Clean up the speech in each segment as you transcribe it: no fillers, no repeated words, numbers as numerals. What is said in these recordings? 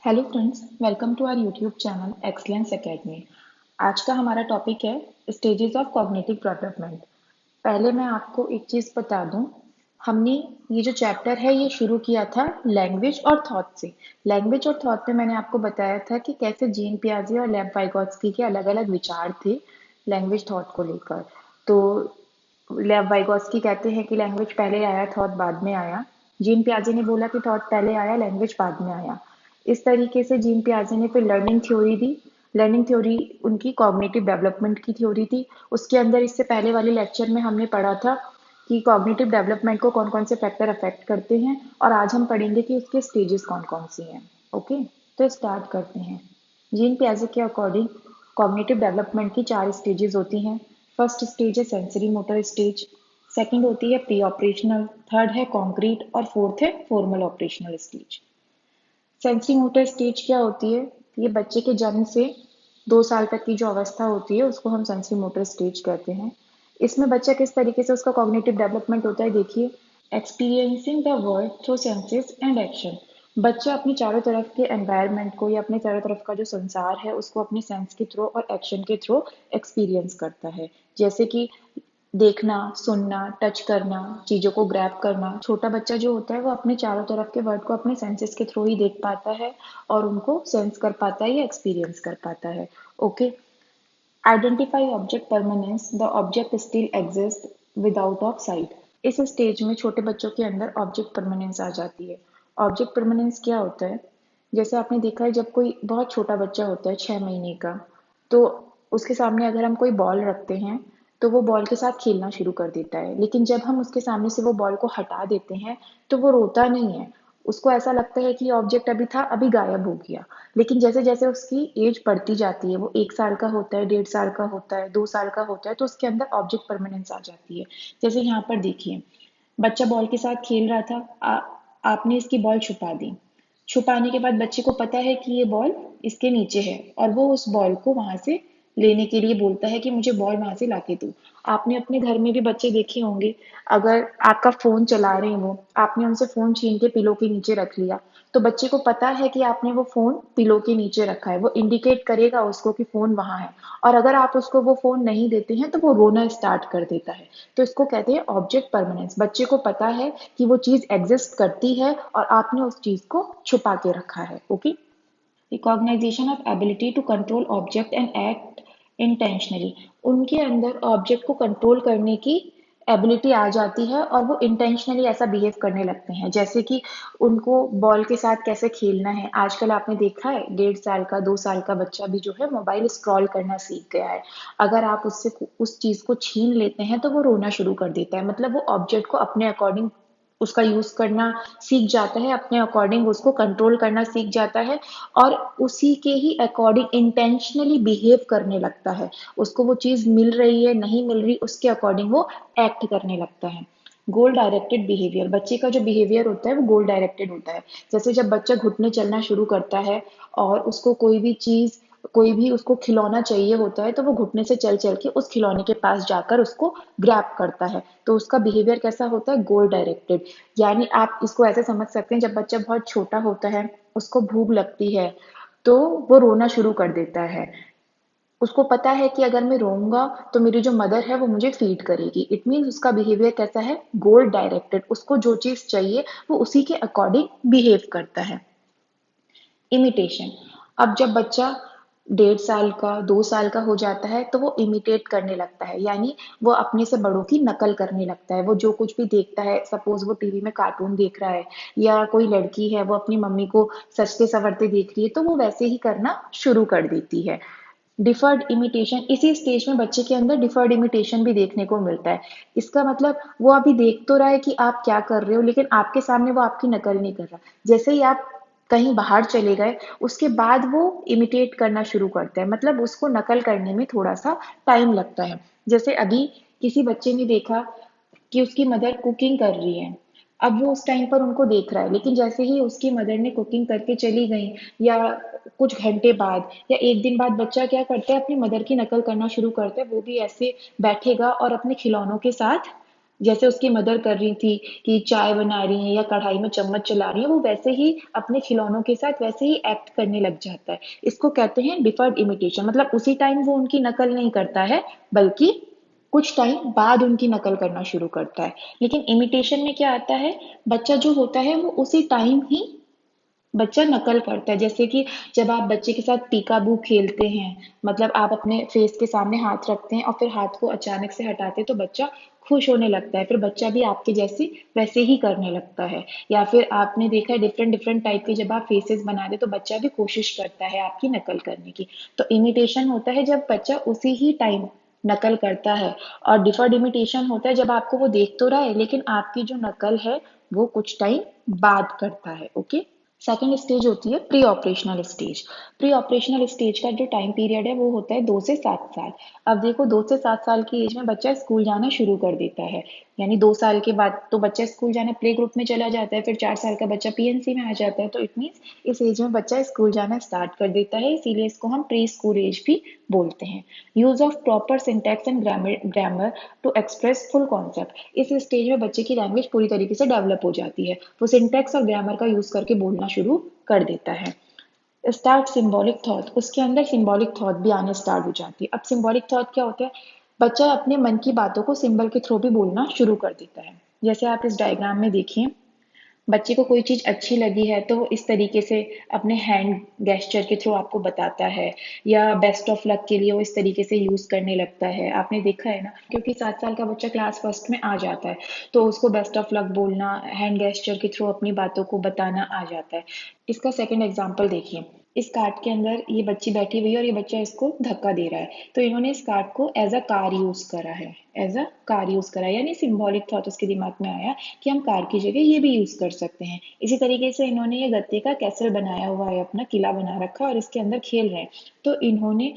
Hello friends, welcome to our YouTube channel excellence academy. आज का हमारा टॉपिक है स्टेजेस ऑफ कॉग्निटिव डेवलपमेंट। पहले मैं आपको एक चीज़ बता दूं, हमने ये जो चैप्टर है ये शुरू किया था लैंग्वेज और थॉट से। लैंग्वेज और थॉट में मैंने आपको बताया था कि कैसे जीन पियाजे और लेव वाइगोत्स्की के अलग अलग विचार थे लैंग्वेज थॉट को लेकर। तो लेव वाइगोत्स्की कहते हैं कि लैंग्वेज पहले आया, थॉट बाद में आया। जीन पियाजे ने बोला कि थॉट पहले आया, लैंग्वेज बाद में आया। इस तरीके से जीन पियाजे ने फिर लर्निंग थ्योरी दी। लर्निंग थ्योरी उनकी कॉग्निटिव डेवलपमेंट की थ्योरी थी। उसके अंदर इससे पहले वाले लेक्चर में हमने पढ़ा था कि कॉग्निटिव डेवलपमेंट को कौन कौन से फैक्टर अफेक्ट करते हैं, और आज हम पढ़ेंगे कि उसके स्टेजेस कौन कौन सी हैं। ओके, तो स्टार्ट करते हैं। जीन पियाजे के अकॉर्डिंग कॉग्निटिव डेवलपमेंट की 4 स्टेजेस होती हैं। फर्स्ट स्टेज है सेंसरी मोटर स्टेज, सेकंड होती है प्री ऑपरेशनल, थर्ड है कॉन्क्रीट और फोर्थ है formal operational stage. Sensory motor stage क्या होती है? ये बच्चे के जन्म से 2 साल तक की जो अवस्था होती है उसको हम सेंसरी मोटर स्टेज कहते हैं। इसमें बच्चा किस तरीके से उसका कॉग्निटिव डेवलपमेंट होता है, देखिए। Experiencing the world through senses and action. बच्चा अपनी चारों तरफ के एनवायरनमेंट को या अपने चारों तरफ का जो संसार है उसको अपने सेंस के थ्रू और एक्शन के थ्रू एक्सपीरियंस करता है। जैसे कि देखना, सुनना, टच करना, चीज़ों को ग्रैब करना। छोटा बच्चा जो होता है वो अपने चारों तरफ के वर्ल्ड को अपने सेंसेस के थ्रू ही देख पाता है और उनको सेंस कर पाता है या एक्सपीरियंस कर पाता है। Okay. Identify object permanence, the object still exist without of site. इस स्टेज में छोटे बच्चों के अंदर ऑब्जेक्ट परमानेंस आ जाती है। ऑब्जेक्ट परमानेंस क्या होता है? जैसे आपने देखा है, जब कोई बहुत छोटा बच्चा होता है 6 महीने का, तो उसके सामने अगर हम कोई बॉल रखते हैं तो वो बॉल के साथ खेलना शुरू कर देता है। लेकिन जब हम उसके सामने से वो बॉल को हटा देते हैं तो वो रोता नहीं है। उसको ऐसा लगता है कि ऑब्जेक्ट अभी था, अभी गायब हो गया। लेकिन जैसे जैसे उसकी एज बढ़ती जाती है, वो 1 साल का होता है, 1.5 साल का होता है, 2 साल का होता है, तो उसके अंदर ऑब्जेक्ट परमानेंस आ जाती है। जैसे यहाँ पर देखिए, बच्चा बॉल के साथ खेल रहा था, आपने इसकी बॉल छुपा दी। छुपाने के बाद बच्चे को पता है कि ये बॉल इसके नीचे है और वो उस बॉल को वहां से लेने के लिए बोलता है कि मुझे बॉल वहां से लाके दो। आपने अपने घर में भी बच्चे देखे होंगे, अगर आपका फोन चला रहे हैं, वो आपने उनसे फोन छीन के पिलो के नीचे रख लिया, तो बच्चे को पता है कि आपने वो फोन पिलो के नीचे रखा है। वो इंडिकेट करेगा उसको कि फोन वहां है। और अगर आप उसको वो फोन नहीं देते हैं तो वो रोना स्टार्ट कर देता है। तो इसको कहते हैं ऑब्जेक्ट परमानेंस। बच्चे को पता है कि वो चीज एग्जिस्ट करती है और आपने उस चीज को छुपा के रखा है। Okay. Recognization of ability to control object and act intentionally. उनके अंदर ऑब्जेक्ट को कंट्रोल करने की एबिलिटी आ जाती है और वो इंटेंशनली ऐसा बिहेव करने लगते हैं। जैसे कि उनको बॉल के साथ कैसे खेलना है। आजकल आपने देखा है 1.5 साल का, 2 साल का बच्चा भी जो है मोबाइल स्क्रॉल करना सीख गया है। अगर आप उससे उस चीज को छीन लेते हैं तो वो रोना शुरू कर देता है। मतलब वो ऑब्जेक्ट को अपने अकॉर्डिंग उसका यूज करना सीख जाता है, अपने अकॉर्डिंग उसको कंट्रोल करना सीख जाता है और उसी के ही अकॉर्डिंग इंटेंशनली बिहेव करने लगता है। उसको वो चीज मिल रही है, नहीं मिल रही, उसके अकॉर्डिंग वो एक्ट करने लगता है। गोल डायरेक्टेड बिहेवियर। बच्चे का जो बिहेवियर होता है वो गोल डायरेक्टेड होता है। जैसे जब बच्चा घुटने चलना शुरू करता है और उसको कोई भी चीज, कोई भी उसको खिलौना चाहिए होता है, तो वो घुटने से चल चल के उस खिलौने के पास जाकर उसको ग्रैब करता है। तो उसका बिहेवियर कैसा होता है? गोल डायरेक्टेड। यानी आप इसको ऐसे समझ सकते हैं, जब बच्चा बहुत छोटा होता है, उसको भूख लगती है, तो वो रोना शुरू कर देता है। उसको पता है कि अगर मैं रोऊंगा तो मेरी जो मदर है वो मुझे फीड करेगी। इट मीन्स उसका बिहेवियर कैसा है? गोल डायरेक्टेड। उसको जो चीज चाहिए वो उसी के अकॉर्डिंग बिहेव करता है। इमिटेशन। अब जब बच्चा 1.5 साल का, 2 साल का हो जाता है तो वो इमिटेट करने लगता है। यानी वो अपने से बड़ों की नकल करने लगता है। वो जो कुछ भी देखता है, सपोज वो टीवी में कार्टून देख रहा है या कोई लड़की है वो अपनी मम्मी को सजते संवरते देख रही है, तो वो वैसे ही करना शुरू कर देती है। Deferred imitation. इसी स्टेज में बच्चे के अंदर डिफर्ड इमिटेशन भी देखने को मिलता है। इसका मतलब वो अभी देख तो रहा है कि आप क्या कर रहे हो, लेकिन आपके सामने वो आपकी नकल नहीं कर रहा। जैसे ही आप कहीं बाहर चले गए उसके बाद वो इमिटेट करना शुरू करता है। मतलब उसको नकल करने में थोड़ा सा टाइम लगता है। जैसे अभी किसी बच्चे ने देखा कि उसकी मदर कुकिंग कर रही है। अब वो उस टाइम पर उनको देख रहा है, लेकिन जैसे ही उसकी मदर ने कुकिंग करके चली गई या कुछ घंटे बाद या एक दिन बाद, बच्चा क्या करता है? अपनी मदर की नकल करना शुरू करता है। वो भी ऐसे बैठेगा और अपने खिलौनों के साथ जैसे उसकी मदर कर रही थी कि चाय बना रही हैं या कढ़ाई में चम्मच चला रही हैं, वो वैसे ही अपने खिलौनों के साथ वैसे ही एक्ट करने लग जाता है। इसको कहते हैं डिफर्ड इमिटेशन, मतलब उसी टाइम वो उनकी नकल नहीं करता है, बल्कि कुछ टाइम बाद उनकी नकल करना शुरू करता है। लेकिन इमिटेशन में क्या आता है, बच्चा जो होता है वो उसी टाइम ही बच्चा नकल करता है। जैसे कि जब आप बच्चे के साथ पीकाबू खेलते हैं, मतलब आप अपने फेस के सामने हाथ रखते हैं और फिर हाथ को अचानक से हटाते हैं तो बच्चा खुश होने लगता है, फिर बच्चा भी आपके जैसे वैसे ही करने लगता है। या फिर आपने देखा है डिफरेंट डिफरेंट टाइप के जब आप फेसेस बनाते हैं तो बच्चा भी कोशिश करता है आपकी नकल करने की। तो इमिटेशन होता है जब बच्चा उसी ही टाइम नकल करता है, और डिफर्ड इमिटेशन होता है जब आपको वो देख तो रहा है लेकिन आपकी जो नकल है वो कुछ टाइम बाद करता है। ओके। सेकेंड स्टेज होती है pre operational stage. Pre operational stage का जो टाइम पीरियड है वो होता है 2 से 7 साल। अब देखो 2 से 7 साल की एज में बच्चा स्कूल जाना शुरू कर देता है, यानी 2 साल के बाद तो बच्चा स्कूल जाना प्ले ग्रुप में चला जाता है, फिर 4 साल का बच्चा पीएनसी में आ जाता है, तो इट मीन्स इस एज में बच्चा स्कूल जाना स्टार्ट कर देता है, इसीलिए इसको हम प्री स्कूल एज भी बोलते हैं। Use of proper syntax and grammar to express full concept. इस स्टेज में बच्चे की लैंग्वेज पूरी तरीके से डेवलप हो जाती है, वो सिंटैक्स और ग्रामर का यूज करके बोलना शुरू कर देता है। स्टार्ट सिंबॉलिक थॉट, उसके अंदर सिंबॉलिक थॉट भी आने स्टार्ट हो जाती है। अब सिंबॉलिक थॉट क्या होता है, बच्चा अपने मन की बातों को सिंबल के थ्रू भी बोलना शुरू कर देता है। जैसे आप इस डायग्राम में देखिए, बच्चे को कोई चीज़ अच्छी लगी है तो वो इस तरीके से अपने हैंड गेस्चर के थ्रू आपको बताता है, या बेस्ट ऑफ लक के लिए वो इस तरीके से यूज़ करने लगता है। आपने देखा है ना, क्योंकि 7 साल का बच्चा क्लास फर्स्ट में आ जाता है तो उसको बेस्ट ऑफ लक बोलना, हैंड गेस्चर के थ्रू अपनी बातों को बताना आ जाता है। इसका सेकंड एग्जांपल देखिए, इस कार्ड के अंदर ये बच्ची बैठी हुई है और ये बच्चा इसको धक्का दे रहा है, तो इन्होंने इस कार्ड को एज अ कार यूज करा है, एज अ कार यूज करा है, यानी सिंबॉलिक थॉट उसके दिमाग में आया कि हम कार की जगह ये भी यूज कर सकते हैं। इसी तरीके से इन्होंने ये गत्ते का कैसल बनाया हुआ है, अपना किला बना रखा है और इसके अंदर खेल रहे हैं, तो इन्होंने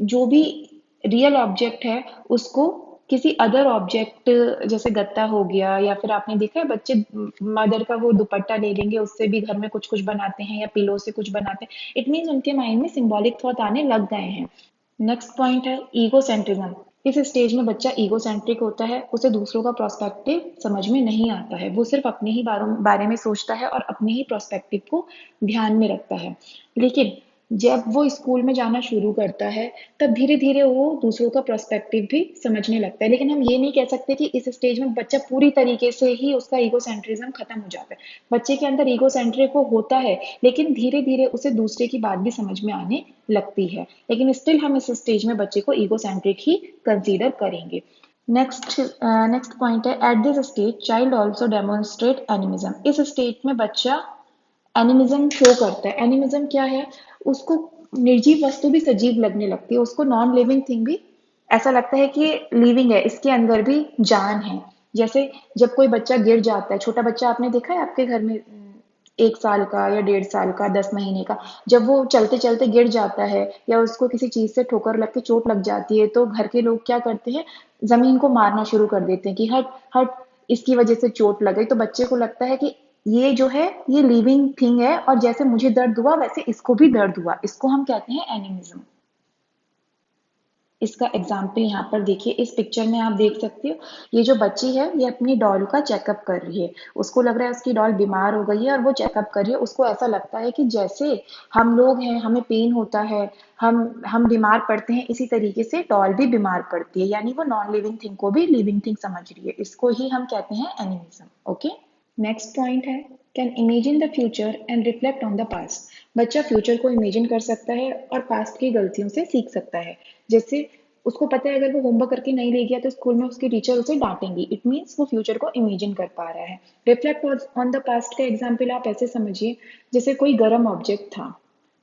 जो भी रियल ऑब्जेक्ट है उसको किसी अदर ऑब्जेक्ट, जैसे गत्ता हो गया, या फिर आपने देखा है बच्चे मदर का वो दुपट्टा ले लेंगे, उससे भी घर में कुछ कुछ बनाते हैं या पिलो से कुछ बनाते हैं। इट मीन्स उनके माइंड में सिंबॉलिक थॉट आने लग गए हैं। नेक्स्ट पॉइंट है ईगोसेंट्रिज्म। इस स्टेज में बच्चा ईगोसेंट्रिक होता है, उसे दूसरों का प्रोस्पेक्टिव समझ में नहीं आता है, वो सिर्फ अपने ही बारे में सोचता है और अपने ही प्रोस्पेक्टिव को ध्यान में रखता है। लेकिन जब वो स्कूल में जाना शुरू करता है तब धीरे धीरे वो दूसरों का प्रोस्पेक्टिव भी समझने लगता है। लेकिन हम ये नहीं कह सकते कि इस स्टेज में बच्चा पूरी तरीके से ही उसका ईगोसेंट्रिज्म खत्म हो जाता है। बच्चे के अंदर ईगोसेंट्रिक वो होता है, लेकिन धीरे धीरे उसे दूसरे की बात भी समझ में आने लगती है, लेकिन स्टिल हम इस स्टेज में बच्चे को ईगोसेंट्रिक ही कंसीडर करेंगे। नेक्स्ट पॉइंट है, at this stage child also demonstrate animism. इस स्टेज में बच्चा एनिमिज्म शो करता है। एनिमिज्म क्या है, उसको निर्जीव वस्तु भी सजीव लगने लगती है, उसको नॉन लिविंग थिंग भी ऐसा लगता है कि ये लिविंग है, इसके अंदर भी जान है। जैसे जब कोई बच्चा गिर जाता है, छोटा बच्चा आपने देखा है आपके घर में, 1 साल का या 1.5 साल का, 10 महीने का, जब वो चलते चलते गिर जाता है या उसको किसी चीज से ठोकर लग के चोट लग जाती है तो घर के लोग क्या करते हैं, जमीन को मारना शुरू कर देते हैं कि हट हट, इसकी वजह से चोट लग गई। तो बच्चे को लगता है कि ये जो है ये लिविंग थिंग है और जैसे मुझे दर्द हुआ वैसे इसको भी दर्द हुआ, इसको हम कहते हैं एनिमिज्म। इसका एग्जाम्पल यहाँ पर देखिए, इस पिक्चर में आप देख सकते हो, ये जो बच्ची है ये अपनी डॉल का चेकअप कर रही है। उसको लग रहा है उसकी डॉल बीमार हो गई है और वो चेकअप कर रही है। उसको ऐसा लगता है कि जैसे हम लोग हैं, हमें पेन होता है, हम बीमार पड़ते हैं, इसी तरीके से डॉल भी बीमार पड़ती है, यानी वो नॉन लिविंग थिंग को भी लिविंग थिंग समझ रही है। इसको ही हम कहते हैं एनिमिज्म। ओके। नेक्स्ट पॉइंट है, can imagine the future and reflect on the past. बच्चा फ्यूचर को इमेजिन कर सकता है और पास्ट की गलतियों से सीख सकता है। जैसे उसको पता है अगर वो होमवर्क करके नहीं ले गया तो स्कूल में उसकी टीचर उसे डांटेंगी, इट मीन्स वो फ्यूचर को इमेजिन कर पा रहा है। रिफ्लेक्ट ऑन द पास्ट का एग्जाम्पल आप ऐसे समझिए, जैसे कोई गर्म ऑब्जेक्ट था,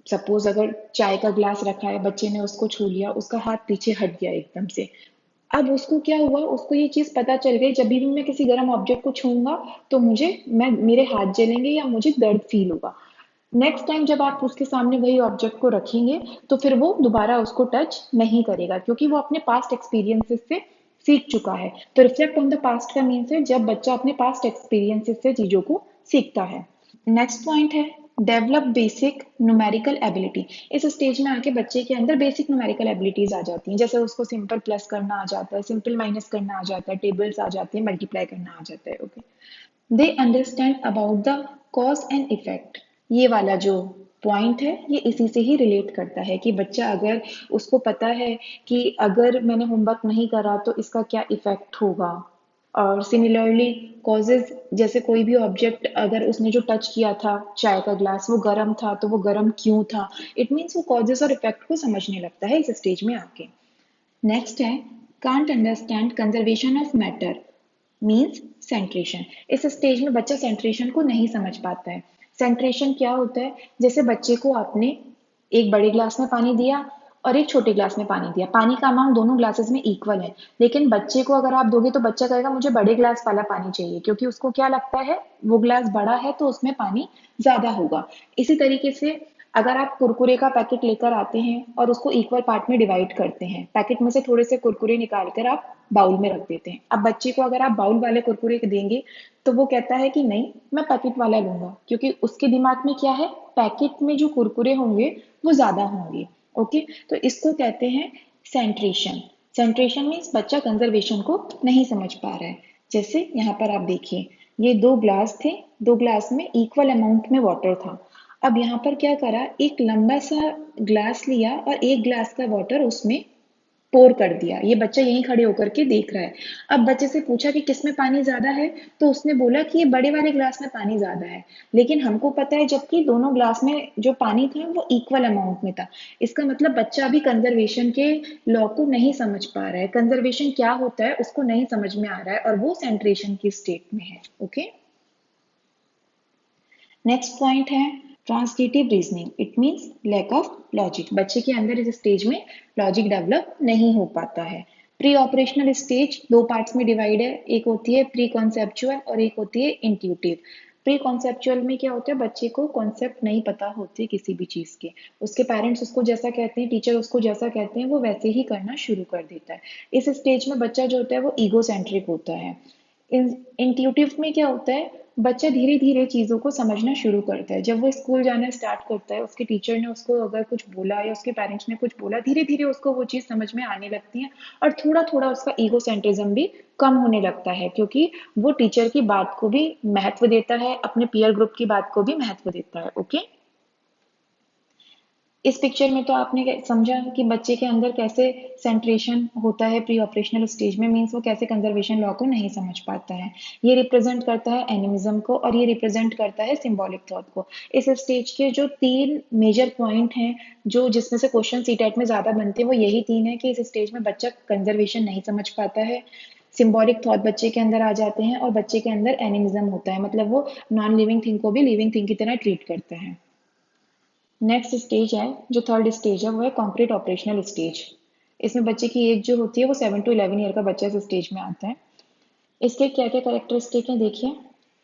सपोज अगर चाय का ग्लास रखा है, बच्चे ने उसको छू लिया, उसका हाथ पीछे हट गया एकदम से। अब उसको क्या हुआ, उसको ये चीज पता चल गई जब भी मैं किसी गर्म ऑब्जेक्ट को छूऊंगा तो मैं मेरे हाथ जलेंगे या मुझे दर्द फील होगा। नेक्स्ट टाइम जब आप उसके सामने वही ऑब्जेक्ट को रखेंगे तो फिर वो दोबारा उसको टच नहीं करेगा, क्योंकि वो अपने पास्ट एक्सपीरियंसेस से सीख चुका है। तो रिफ्लेक्ट ऑन द पास्ट का मीन्स है जब बच्चा अपने पास्ट एक्सपीरियंसेस से चीजों को सीखता है। नेक्स्ट पॉइंट है, डेवलप बेसिक न्यूमेरिकल एबिलिटी। इस स्टेज में आके बच्चे के अंदर बेसिक न्यूमेरिकल एबिलिटीज आ जाती हैं, जैसे उसको सिंपल प्लस करना आ जाता है, सिंपल माइनस करना आ जाता है, टेबल्स आ जाते हैं, मल्टीप्लाई करना आ जाता है। Okay, they understand about the cause and effect. ये वाला जो पॉइंट है ये इसी से ही रिलेट करता है कि बच्चा अगर उसको पता है कि अगर मैंने होमवर्क नहीं करा तो इसका क्या इफेक्ट होगा। और सिमिलरली कॉजेज, जैसे कोई भी ऑब्जेक्ट अगर उसने जो टच किया था चाय का ग्लास वो गर्म था तो वो गर्म क्यों था, इट मीन्स वो कॉजेज और इफेक्ट को समझने लगता है इस स्टेज में आके। नेक्स्ट है can't understand conservation of matter means सेंट्रेशन। इस स्टेज में बच्चा सेंट्रेशन को नहीं समझ पाता है। सेंट्रेशन क्या होता है, जैसे बच्चे को आपने एक बड़े ग्लास में पानी दिया और एक छोटे ग्लास में पानी दिया, पानी का अमाउंट दोनों ग्लासेस में इक्वल है, लेकिन बच्चे को अगर आप दोगे तो बच्चा कहेगा मुझे बड़े ग्लास वाला पानी चाहिए, क्योंकि उसको क्या लगता है वो ग्लास बड़ा है तो उसमें पानी ज्यादा होगा। इसी तरीके से अगर आप कुरकुरे का पैकेट लेकर आते हैं और उसको इक्वल पार्ट में डिवाइड करते हैं, पैकेट में से थोड़े से कुरकुरे निकाल कर आप बाउल में रख देते हैं, अब बच्चे को अगर आप बाउल वाले कुरकुरे देंगे तो वो कहता है कि नहीं मैं पैकेट वाला लूंगा, क्योंकि उसके दिमाग में क्या है, पैकेट में जो कुरकुरे होंगे वो ज्यादा होंगे। ओके, तो इसको कहते हैं सेंट्रेशन। सेंट्रेशन मीन्स बच्चा कंजर्वेशन को नहीं समझ पा रहा है। जैसे यहाँ पर आप देखिए, ये दो ग्लास थे, दो ग्लास में इक्वल अमाउंट में वाटर था। अब यहाँ पर क्या करा, एक लंबा सा ग्लास लिया और एक ग्लास का वाटर उसमें पोर कर दिया। ये बच्चा यहीं खड़े होकर के देख रहा है। अब बच्चे से पूछा कि किसमें पानी ज्यादा है, तो उसने बोला कि ये बड़े वाले ग्लास में पानी ज्यादा है, लेकिन हमको पता है जबकि दोनों ग्लास में जो पानी था वो इक्वल अमाउंट में था। इसका मतलब बच्चा अभी कंजर्वेशन के लॉ को नहीं समझ पा रहा है, कंजर्वेशन क्या होता है उसको नहीं समझ में आ रहा है, और वो सेंट्रेशन की स्टेट में है। ओके, नेक्स्ट पॉइंट है translative reasoning, it means lack of logic. बच्चे के अंदर इस स्टेज में लॉजिक डेवलप नहीं हो पाता है। प्री ऑपरेशनल स्टेज दो पार्ट्स में डिवाइड है, एक होती है प्री कॉन्सेप्चुअल और एक होती है इंट्यूटिव। प्री कॉन्सेप्चुअल में क्या होता है, बच्चे को कॉन्सेप्ट नहीं पता होते किसी भी चीज के, उसके पेरेंट्स उसको जैसा कहते हैं, टीचर उसको जैसा कहते हैं वो वैसे ही करना शुरू कर देता है। इस स्टेज में बच्चा जो होता है वो ईगोसेंट्रिक होता है। इंट्यूटिव में क्या होता है, बच्चा धीरे धीरे चीजों को समझना शुरू करता है। जब वो स्कूल जाना स्टार्ट करता है, उसके टीचर ने उसको अगर कुछ बोला या उसके पेरेंट्स ने कुछ बोला, धीरे धीरे उसको वो चीज समझ में आने लगती है, और थोड़ा थोड़ा उसका ईगो सेंट्रिज्म भी कम होने लगता है, क्योंकि वो टीचर की बात को भी महत्व देता है, अपने पीयर ग्रुप की बात को भी महत्व देता है। ओके, इस पिक्चर में तो आपने समझा कि बच्चे के अंदर कैसे सेंट्रेशन होता है प्री ऑपरेशनल स्टेज में, मीन्स वो कैसे कंजर्वेशन लॉ को नहीं समझ पाता है। ये रिप्रेजेंट करता है एनिमिज्म को और ये रिप्रेजेंट करता है सिंबॉलिक थॉट को। इस स्टेज के जो तीन मेजर पॉइंट हैं, जो जिसमें से क्वेश्चन सीटेट में ज्यादा बनते हैं, वो यही तीन है कि इस स्टेज में बच्चा कंजर्वेशन नहीं समझ पाता है, सिंबॉलिक थॉट बच्चे के अंदर आ जाते हैं, और बच्चे के अंदर एनिमिज्म होता है, मतलब वो नॉन लिविंग थिंग को भी लिविंग थिंग की तरह ट्रीट करता है। नेक्स्ट स्टेज है, जो थर्ड स्टेज है, वो है कॉन्क्रीट ऑपरेशनल स्टेज। इसमें बच्चे की एज जो होती है वो 7 to 11 ईयर का बच्चा इस स्टेज में आता है। इसके क्या क्या कैरेक्टरिस्टिक हैं देखिए।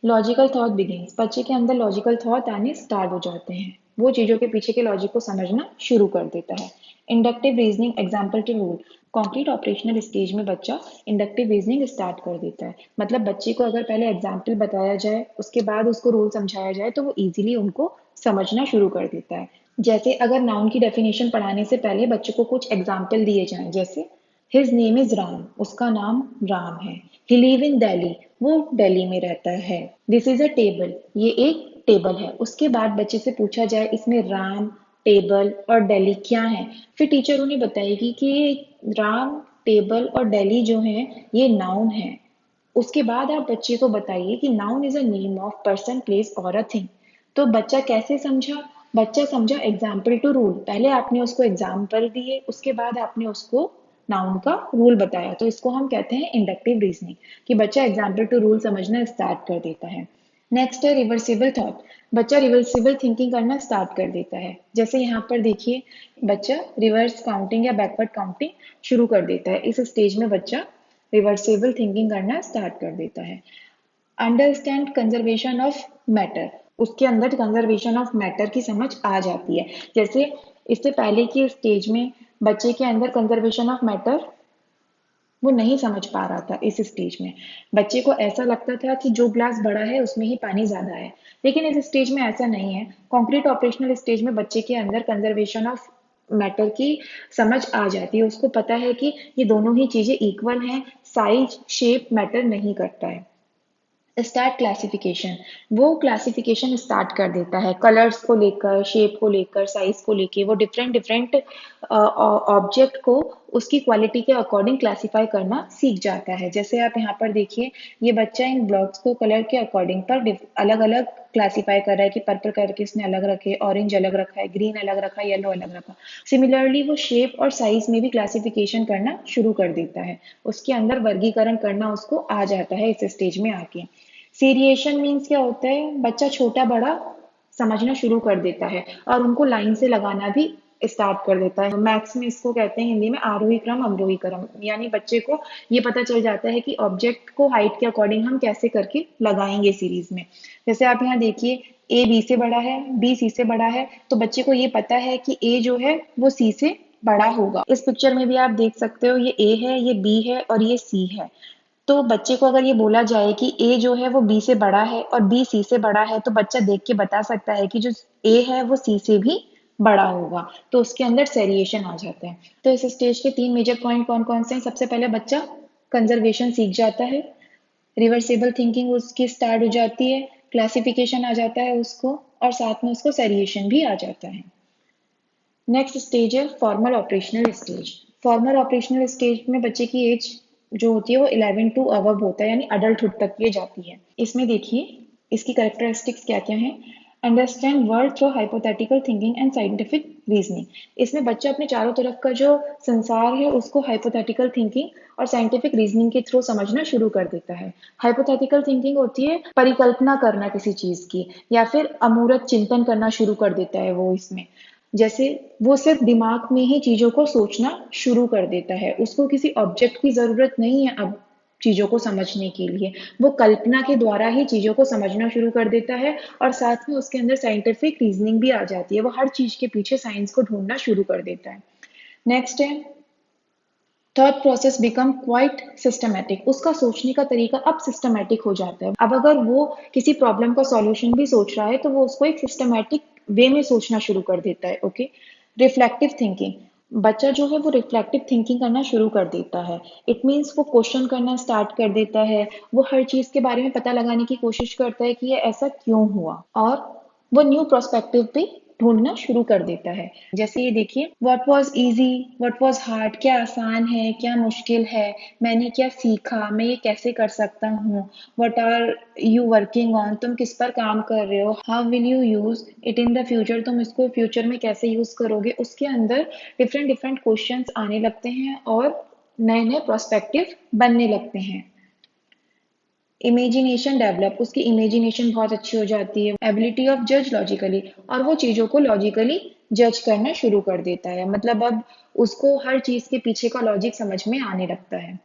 लॉजिकल थॉट बिगिंस, बच्चे के अंदर लॉजिकल थॉट आने स्टार्ट हो जाते हैं, वो चीजों के पीछे के लॉजिक को समझना शुरू कर देता है। Inductive reasoning example to rule, concrete operational stage में बच्चा इंडक्टिव रीजनिंग स्टार्ट कर देता है, मतलब बच्चे को अगर पहले एग्जाम्पल बताया जाए उसके बाद उसको रूल समझाया जाए तो वो इजीली उनको समझना शुरू कर देता है। जैसे अगर नाउन की डेफिनेशन पढ़ाने से पहले बच्चे को कुछ एग्जाम्पल दिए जाएं, जैसे हिज नेम इज राम, उसका नाम राम है। ही लिव इन दिल्ली, वो दिल्ली में रहता है। दिस इज अ टेबल, ये एक टेबल है। उसके बाद बच्चे से पूछा जाए इसमें राम, टेबल और दिल्ली क्या है, फिर टीचर उन्हें बताएगी कि ये राम, टेबल और दिल्ली जो है ये नाउन है। उसके बाद आप बच्चे को बताइए कि noun is a name of person, place और अ थिंग। तो बच्चा कैसे समझा, बच्चा समझा एग्जाम्पल टू रूल, पहले आपने उसको एग्जाम्पल दिए, उसके बाद आपने उसको नाउन का रूल बताया, तो इसको हम कहते हैं इंडक्टिव रीजनिंग, कि बच्चा एग्जाम्पल टू रूल समझना स्टार्ट कर देता है। नेक्स्ट है रिवर्सिबल थॉट, बच्चा रिवर्सिबल थिंकिंग करना स्टार्ट कर देता है। जैसे यहाँ पर देखिए, बच्चा रिवर्स काउंटिंग या बैकवर्ड काउंटिंग शुरू कर देता है। इस स्टेज में बच्चा रिवर्सिबल थिंकिंग करना स्टार्ट कर देता है। अंडरस्टैंड कंजर्वेशन ऑफ मैटर, उसके अंदर कंजर्वेशन ऑफ मैटर की समझ आ जाती है। जैसे इससे पहले की स्टेज में बच्चे के अंदर कंजर्वेशन ऑफ मैटर वो नहीं समझ पा रहा था इस स्टेज में। बच्चे को ऐसा लगता था कि जो ग्लास बड़ा है उसमें ही पानी ज़्यादा है, लेकिन इस स्टेज में ऐसा नहीं है। कॉन्क्रीट ऑपरेशनल स्टेज में बच्चे के अंदर कंजर्वेशन ऑफ मैटर की समझ आ जाती है। उसको पता है कि ये दोनों ही चीज़ें इक्वल हैं, साइज शेप मैटर नहीं करता है। स्टार्ट क्लासिफिकेशन, वो क्लासिफिकेशन स्टार्ट कर देता है कलर्स को लेकर, शेप को लेकर, साइज को लेकर। वो डिफरेंट डिफरेंट ऑब्जेक्ट को उसकी क्वालिटी के अकॉर्डिंग क्लासिफाई करना सीख जाता है। जैसे आप यहाँ पर देखिए, ये बच्चा इन ब्लॉक्स को कलर के अकॉर्डिंग पर अलग अलग क्लासीफाई कर रहा है कि पर्पल कलर के इसने अलग रखे, ऑरेंज अलग रखा है, ग्रीन अलग रखा है, येलो अलग रखा। सिमिलरली वो शेप और साइज में भी क्लासिफिकेशन करना शुरू कर देता है। उसके अंदर वर्गीकरण करना उसको आ जाता है इस स्टेज में आके। सीरिएशन मीन्स क्या होता है, बच्चा छोटा बड़ा समझना शुरू कर देता है और उनको लाइन से लगाना भी स्टार्ट कर देता है। मैथ्स में इसको कहते हैं हिंदी में आरोही क्रम अवरोही क्रम, यानी बच्चे को ये पता चल जाता है कि ऑब्जेक्ट को हाइट के अकॉर्डिंग हम कैसे करके लगाएंगे सीरीज में। जैसे आप यहाँ देखिए, ए बी से बड़ा है, बी सी से बड़ा है, तो बच्चे को ये पता है कि ए जो है वो सी से बड़ा होगा। इस पिक्चर में भी आप देख सकते हो, ये ए है, ये बी है और ये सी है। तो बच्चे को अगर ये बोला जाए कि ए जो है वो बी से बड़ा है और बी सी से बड़ा है, तो बच्चा देख के बता सकता है कि जो ए है वो सी से भी बड़ा होगा। तो उसके अंदर सेरिएशन आ जाता है। तो इस स्टेज के 3 मेजर पॉइंट कौन कौन से हैं? सबसे पहले बच्चा कंजर्वेशन सीख जाता है, रिवर्सिबल थिंकिंग उसकी स्टार्ट हो जाती है, क्लासिफिकेशन आ जाता है उसको, और साथ में उसको सेरिएशन भी आ जाता है। नेक्स्ट स्टेज है formal operational stage. Formal operational stage में बच्चे की एज जो होती है वो 11 टू अबव होता है, यानी अडल्टहुड तक ये जाती है। इसमें देखिए इसकी कैरेक्टरिस्टिक्स क्या क्या हैं। Understand world through hypothetical thinking and scientific reasoning. इसमें बच्चा अपने चारों तरफ का जो संसार है उसको हाइपोथेटिकल थिंकिंग और साइंटिफिक रीजनिंग के थ्रू समझना शुरू कर देता है। हाइपोथेटिकल थिंकिंग होती है परिकल्पना करना किसी चीज की, या फिर अमूर्त चिंतन करना शुरू कर देता है वो इसमें। जैसे वो सिर्फ दिमाग में ही चीजों को सोचना शुरू कर देता है, उसको किसी ऑब्जेक्ट की जरूरत नहीं है अब चीजों को समझने के लिए। वो कल्पना के द्वारा ही चीजों को समझना शुरू कर देता है, और साथ में उसके अंदर साइंटिफिक रीजनिंग भी आ जाती है। वो हर चीज के पीछे साइंस को ढूंढना शुरू कर देता है। नेक्स्ट है thought process become quite systematic. उसका सोचने का तरीका अब सिस्टमैटिक हो जाता है। अब अगर वो किसी प्रॉब्लम का सॉल्यूशन भी सोच रहा है तो वो उसको एक सिस्टमैटिक वे में सोचना शुरू कर देता है। ओके। रिफ्लेक्टिव थिंकिंग, बच्चा जो है वो रिफ्लेक्टिव थिंकिंग करना शुरू कर देता है। इट मीन्स वो क्वेश्चन करना स्टार्ट कर देता है। वो हर चीज के बारे में पता लगाने की कोशिश करता है कि ये ऐसा क्यों हुआ, और वो न्यू प्रोस्पेक्टिव पे ढूंढना शुरू कर देता है। जैसे ये देखिए, what was easy, what was hard, क्या आसान है क्या मुश्किल है, मैंने क्या सीखा, मैं ये कैसे कर सकता हूँ, what are you working on, तुम किस पर काम कर रहे हो, how will you use it in the future, तुम इसको फ्यूचर में कैसे यूज करोगे। उसके अंदर डिफरेंट डिफरेंट क्वेश्चंस आने लगते हैं और नए नए प्रोस्पेक्टिव बनने लगते हैं। इमेजिनेशन डेवलप, उसकी इमेजिनेशन बहुत अच्छी हो जाती है। एबिलिटी ऑफ जज लॉजिकली, और वो चीज़ों को लॉजिकली जज करना शुरू कर देता है। मतलब अब उसको हर चीज़ के पीछे का लॉजिक समझ में आने लगता है।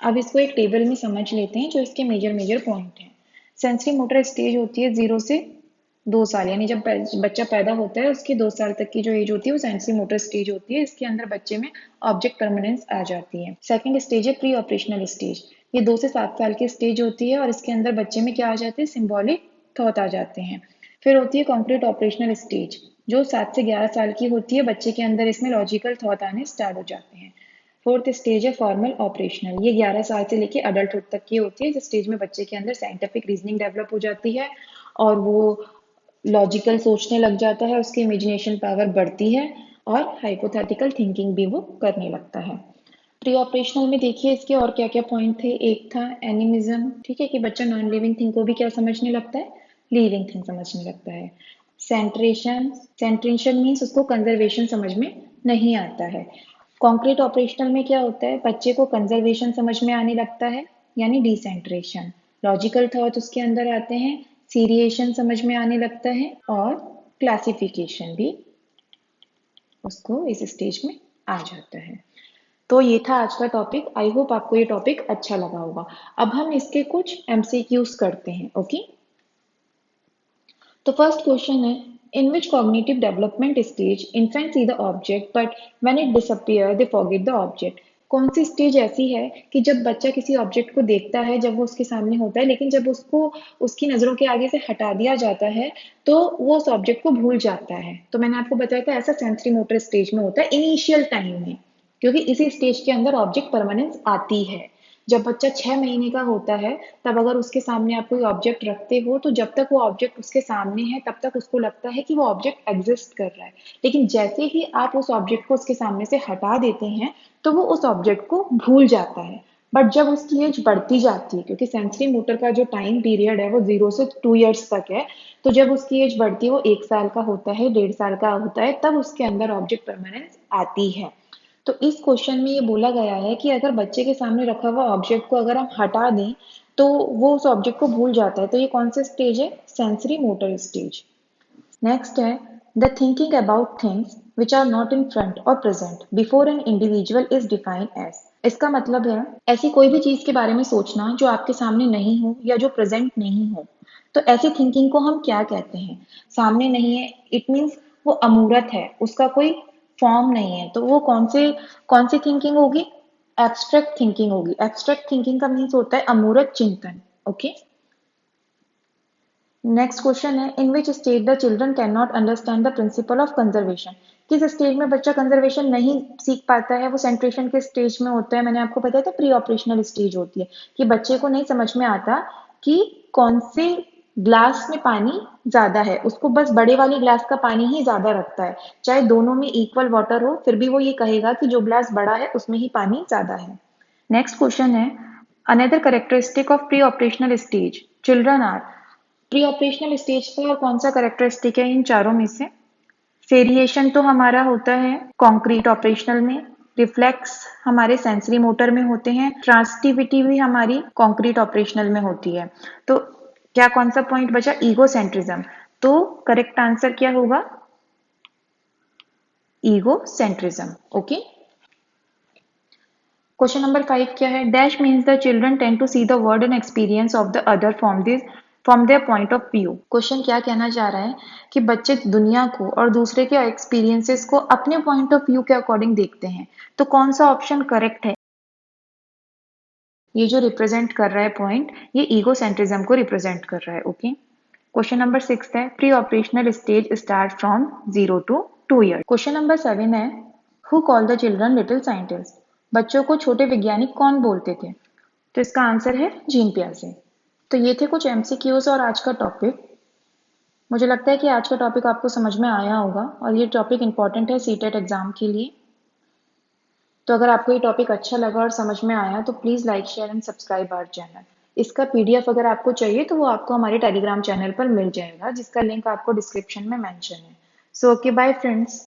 अब इसको एक टेबल में समझ लेते हैं जो इसके मेजर मेजर पॉइंट हैं। सेंसरी मोटर स्टेज होती है 0 से 2 साल, यानी जब बच्चा पैदा होता है उसकी 2 साल तक की जो एज होती है वो सेंसरी मोटर स्टेज होती है। इसके अंदर बच्चे में ऑब्जेक्ट परमानेंस आ जाती है। सेकंड स्टेज है प्री ऑपरेशनल स्टेज। ये 2 से 7 साल की स्टेज होती है और इसके अंदर बच्चे में क्या आ जाते हैं, सिंबॉलिक थॉट आ जाते हैं। फिर होती है कॉन्क्रीट ऑपरेशनल स्टेज, जो 7 से 11 साल की होती है। बच्चे के अंदर इसमें लॉजिकल थॉट आने स्टार्ट हो जाते हैं। फोर्थ स्टेज है फॉर्मल ऑपरेशनल। ये 11 साल से लेके अडल्टहुड तक की होती है, जिस स्टेज में बच्चे के अंदर साइंटिफिक रीजनिंग डेवलप हो जाती है और वो लॉजिकल सोचने लग जाता है, उसकी इमेजिनेशन पावर बढ़ती है और हाइपोथेटिकल थिंकिंग भी वो करने लगता है। प्री ऑपरेशनल में देखिए इसके और क्या क्या पॉइंट थे। एक था एनिमिज्म, ठीक है, कि बच्चा नॉन लिविंग थिंग को भी क्या समझने लगता है, लिविंग थिंग समझने लगता है। सेंट्रेशन, सेंट्रेशन मीन्स उसको कंजर्वेशन समझ में नहीं आता है। कॉन्क्रीट ऑपरेशनल में क्या होता है, बच्चे को कंजर्वेशन समझ में आने लगता है, यानी डिसेंट्रेशन। लॉजिकल थॉट उसके अंदर आते हैं, सीरिएशन समझ में आने लगता है, और क्लासिफिकेशन भी उसको इस स्टेज में आ जाता है। तो ये था आज का टॉपिक। आई होप आपको ये टॉपिक अच्छा लगा होगा। अब हम इसके कुछ एमसीक्यूज करते हैं। ओके, तो फर्स्ट क्वेश्चन है, in which cognitive development stage infants see the object but when it disappears they forget the object। कौन सी स्टेज ऐसी है कि जब बच्चा किसी ऑब्जेक्ट को देखता है, जब वो उसके सामने होता है, लेकिन जब उसको उसकी नज़रों के आगे से हटा दिया जाता है, तो वो उस ऑब्जेक्ट को भूल जाता है। तो मैंने आपको बताया था ऐसा सेंसरी मोटर स्टेज में होता है इनिशियल टाइम में, क्योंकि इसी स्टेज के अंदर ऑब्जेक्ट परमानेंस आती है। जब बच्चा 6 महीने का होता है, तब अगर उसके सामने आप कोई ऑब्जेक्ट रखते हो, तो जब तक वो ऑब्जेक्ट उसके सामने है, तब तक उसको लगता है कि वो ऑब्जेक्ट एग्जिस्ट कर रहा है। लेकिन जैसे ही आप उस ऑब्जेक्ट को उसके सामने से हटा देते हैं, तो वो उस ऑब्जेक्ट को भूल जाता है। बट जब उसकी एज बढ़ती जाती है, क्योंकि सेंसरी मोटर का जो टाइम पीरियड है वो 0 से 2 ईयर्स तक है, तो जब उसकी एज बढ़ती है, वो 1 साल का होता है, 1.5 साल का होता है, तब उसके अंदर ऑब्जेक्ट परमानेंस आती है। तो इस क्वेश्चन में ये बोला गया है कि अगर बच्चे के सामने रखा हुआ ऑब्जेक्ट को अगर हम हटा दें, तो वो उस ऑब्जेक्ट को भूल जाता है। तो ये कौन सा स्टेज है? Sensory motor stage. नेक्स्ट है the thinking about things which are not in front और present before an individual is defined as. इसका मतलब है ऐसी कोई भी चीज के बारे में सोचना जो आपके सामने नहीं हो या जो प्रेजेंट नहीं हो। तो ऐसी थिंकिंग को हम क्या कहते हैं? सामने नहीं है, इट मीन्स वो अमूर्त है, उसका कोई फॉर्म नहीं है, तो वो कौन सी थिंकिंग होगी? एब्स्ट्रैक्ट थिंकिंग होगी। एब्स्ट्रैक्ट थिंकिंग का मीन्स होता है अमूर्त चिंतन। ओके। नेक्स्ट क्वेश्चन है in which stage the children can not understand the principle of conservation. किस स्टेज में बच्चा कंजर्वेशन नहीं सीख पाता है? वो सेंट्रेशन के स्टेज में होता है। मैंने आपको बताया था प्री ऑपरेशनल स्टेज होती है कि बच्चे को नहीं समझ में आता कि कौन से ग्लास में पानी ज्यादा है, उसको बस बड़े वाले ग्लास का पानी ही ज्यादा रखता है, चाहे दोनों में इक्वल वाटर हो, फिर भी वो ये कहेगा कि जो ग्लास बड़ा है उसमें ही पानी ज्यादा है। नेक्स्ट क्वेश्चन है another characteristic of pre operational stage children are. Pre operational stage पर और कौन सा करेक्टरिस्टिक है इन चारों में से? फेरिएशन तो हमारा होता है कॉन्क्रीट ऑपरेशनल में, रिफ्लेक्स हमारे सेंसरी मोटर में होते हैं, ट्रांसटिविटी भी हमारी कॉन्क्रीट ऑपरेशनल में होती है। तो क्या कौन सा पॉइंट बचा? ईगोसेंट्रिज्म। तो करेक्ट आंसर क्या होगा? ईगोसेंट्रिज्म। ओके। क्वेश्चन नंबर 5 क्या है? Dash means the children tend to see the world and experience of the other from their point of view. Question क्या कहना चाह रहा है कि बच्चे दुनिया को और दूसरे के एक्सपीरियंसेस को अपने पॉइंट ऑफ व्यू के अकॉर्डिंग देखते हैं। तो कौन सा ऑप्शन करेक्ट है? ये जो रिप्रेजेंट कर रहा है पॉइंट, ये ईगोसेंट्रिज्म को रिप्रेजेंट कर रहा है। ओके। क्वेश्चन नंबर 6 है pre operational stage start from 0 to 2 year. Question number 7 है who call the children little scientist. बच्चों को छोटे वैज्ञानिक कौन बोलते थे? तो इसका आंसर है जीन पियाजे। तो ये थे कुछ एमसीक्यूज और आज का टॉपिक। मुझे लगता है कि आज का टॉपिक आपको समझ में आया होगा और ये टॉपिक इंपॉर्टेंट है सीटेट एग्जाम के लिए। तो अगर आपको ये टॉपिक अच्छा लगा और समझ में आया तो please like share and subscribe our channel. इसका पीडीएफ अगर आपको चाहिए तो वो आपको हमारे टेलीग्राम चैनल पर मिल जाएगा, जिसका लिंक आपको डिस्क्रिप्शन में मेंशन है। So okay, bye friends.